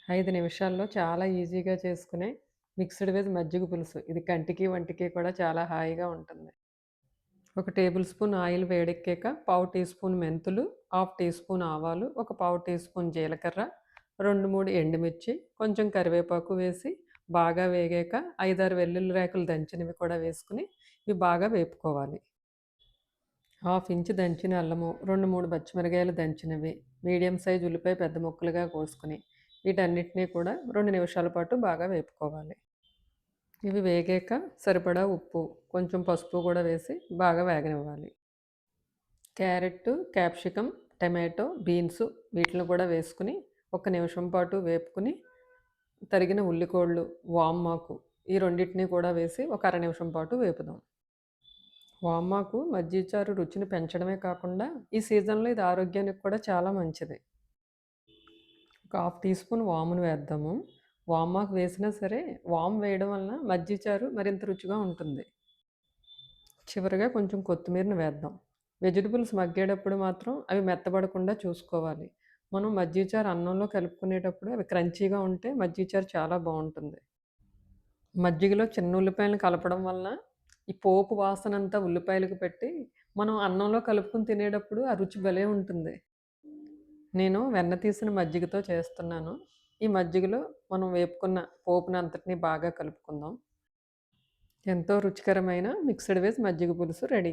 5 నిమిషాల్లో చాలా ఈజీగా చేసుకునే మిక్స్డ్ వెజ్ మజ్జిగ పులుసు. ఇది కంటికి, వంటికి కూడా చాలా హాయిగా ఉంటుంది. ఒక టేబుల్ స్పూన్ ఆయిల్ వేడెక్కాక పావు టీ స్పూన్ మెంతులు, హాఫ్ టీ స్పూన్ ఆవాలు, ఒక పావు టీ స్పూన్ జీలకర్ర, 2, 3 ఎండుమిర్చి, కొంచెం కరివేపాకు వేసి బాగా వేగాక 5, 6 వెల్లుల్లి రేకులు దంచినవి కూడా వేసుకొని ఇవి బాగా వేపుకోవాలి. హాఫ్ ఇంచ్ దంచిన అల్లము, 2, 3 పచ్చిమిరపకాయలు దంచినవి, మీడియం సైజ్ ఉల్లిపాయ పెద్ద ముక్కలుగా కోసుకొని వీటన్నిటిని కూడా 2 నిమిషాల పాటు బాగా వేపుకోవాలి. ఇవి వేగాక సరిపడా ఉప్పు, కొంచెం పసుపు కూడా వేసి బాగా వేగనివ్వాలి. క్యారెట్, క్యాప్సికమ్, టమాటో, బీన్స్ వీటిని కూడా వేసుకుని ఒక నిమిషం పాటు వేపుకుని తరిగిన ఉల్లికోళ్ళు, వామాకు ఈ రెండిటిని కూడా వేసి ఒక అర నిమిషం పాటు వేపుదాం. వామాకు మజ్జిగ చారు రుచిని పెంచడమే కాకుండా ఈ సీజన్లో ఇది ఆరోగ్యానికి కూడా చాలా మంచిది. ఒక హాఫ్ టీ స్పూన్ వామును వేద్దాము. వామాకు వేసినా సరే వాము వేయడం వలన మజ్జిగ చారు మరింత రుచిగా ఉంటుంది. చివరగా కొంచెం కొత్తిమీరని వేద్దాం. వెజిటబుల్స్ మగ్గేటప్పుడు మాత్రం అవి మెత్తబడకుండా చూసుకోవాలి. మనం మజ్జిగ చారు అన్నంలో కలుపుకునేటప్పుడు అవి క్రంచీగా ఉంటే మజ్జిగ చారు చాలా బావుంటుంది. మజ్జిగలో చిన్న ఉల్లిపాయలను కలపడం వలన ఈ పోపు వాసనంతా ఉల్లిపాయలకు పట్టి మనం అన్నంలో కలుపుకొని తినేటప్పుడు ఆ రుచి భలే ఉంటుంది. నేను వెన్న తీసిన మజ్జిగతో చేస్తున్నాను. ఈ మజ్జిగలో మనం వేపుకున్న పోపునంతటిని బాగా కలుపుకుందాం. ఎంతో రుచికరమైన మిక్స్డ్ వెజ్ మజ్జిగ పులుసు రెడీ.